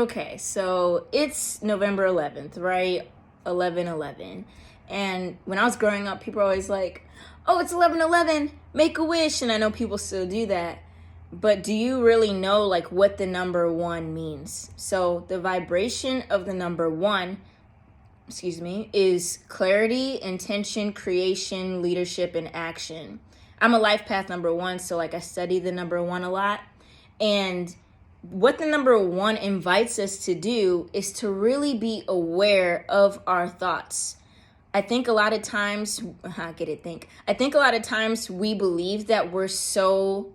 Okay, so it's November 11th, right? 11/11. And when I was growing up, people were always like, oh, it's 11/11, make a wish. And I know people still do that. But do you really know like what the number one means? So the vibration of the number one, is clarity, intention, creation, leadership, and action. I'm a life path number one, so like I study the number one a lot. And what the number one invites us to do is to really be aware of our thoughts. I think a lot of times, I think a lot of times we believe that we're so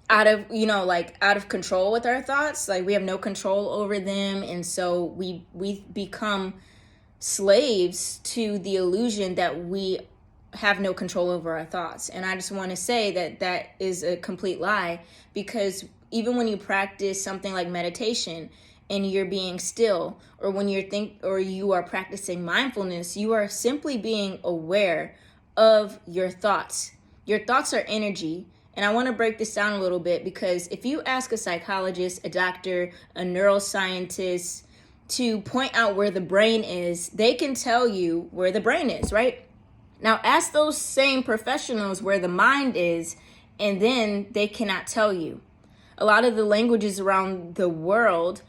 out of control with our thoughts. Like we have no control over them. And so we become slaves to the illusion that we have no control over our thoughts. And I just want to say that that is a complete lie, because even when you practice something like meditation and you're being still, or when you are practicing mindfulness, you are simply being aware of your thoughts. Your thoughts are energy. And I want to break this down a little bit, because if you ask a psychologist, a doctor, a neuroscientist to point out where the brain is, they can tell you where the brain is, right? Now, ask those same professionals where the mind is, and then they cannot tell you. A lot of the languages around the world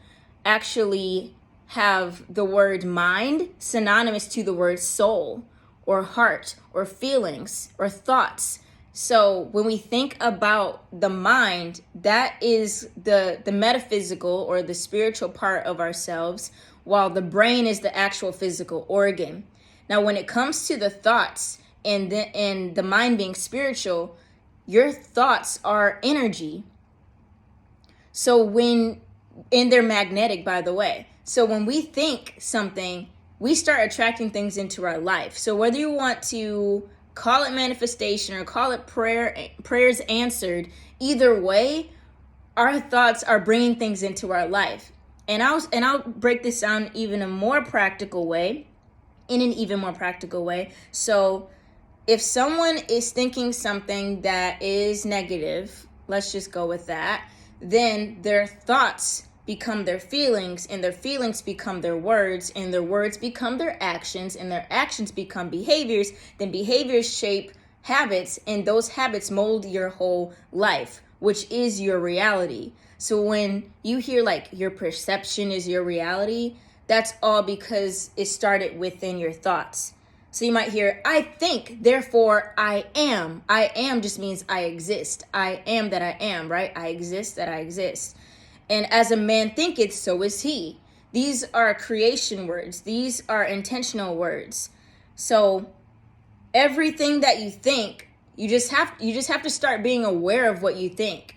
actually have the word mind synonymous to the word soul or heart or feelings or thoughts. So when we think about the mind, that is the metaphysical or the spiritual part of ourselves, while the brain is the actual physical organ. Now, when it comes to the thoughts and the mind being spiritual, your thoughts are energy. So they're magnetic, by the way. So when we think something, we start attracting things into our life. So whether you want to call it manifestation or call it prayers answered, either way, our thoughts are bringing things into our life. And I'll break this down in an even more practical way. So if someone is thinking something that is negative, let's just go with that, then their thoughts become their feelings, and their feelings become their words, and their words become their actions, and their actions become behaviors. Then behaviors shape habits, and those habits mold your whole life, which is your reality. So when you hear like your perception is your reality, that's all because it started within your thoughts. So you might hear, I think, therefore I am. I am just means I exist. I am that I am, right? I exist that I exist. And as a man thinketh, so is he. These are creation words. These are intentional words. So everything that you think, you just have to start being aware of what you think.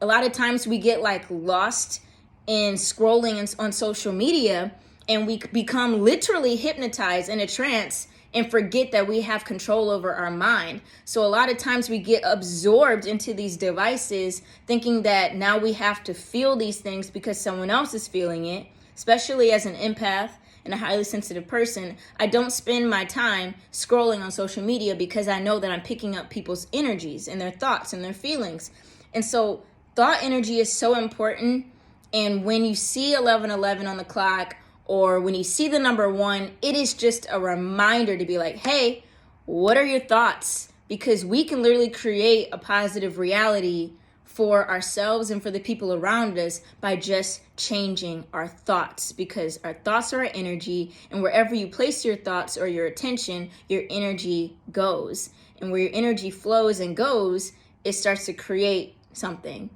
A lot of times we get like lost in scrolling on social media, and we become literally hypnotized in a trance and forget that we have control over our mind. So a lot of times we get absorbed into these devices, thinking that now we have to feel these things because someone else is feeling it. Especially as an empath and a highly sensitive person, I don't spend my time scrolling on social media, because I know that I'm picking up people's energies and their thoughts and their feelings. And so thought energy is so important. And when you see 11:11 on the clock, or when you see the number one, it is just a reminder to be like, hey, what are your thoughts? Because we can literally create a positive reality for ourselves and for the people around us by just changing our thoughts, because our thoughts are our energy, and wherever you place your thoughts or your attention, your energy goes. And where your energy flows and goes, it starts to create something.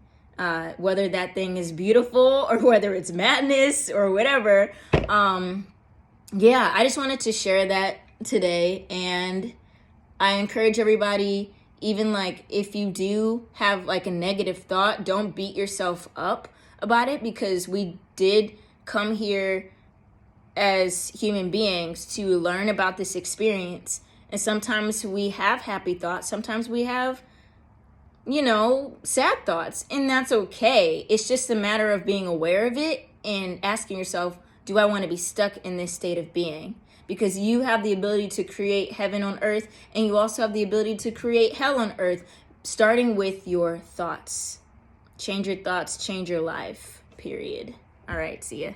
Whether that thing is beautiful or whether it's madness or whatever. I just wanted to share that today. And I encourage everybody, even like if you do have like a negative thought, don't beat yourself up about it, because we did come here as human beings to learn about this experience. And sometimes we have happy thoughts. Sometimes we have sad thoughts, and that's okay. It's just a matter of being aware of it and asking yourself, do I want to be stuck in this state of being? Because you have the ability to create heaven on earth, and you also have the ability to create hell on earth, starting with your thoughts. Change your thoughts, change your life, period. All right, see ya.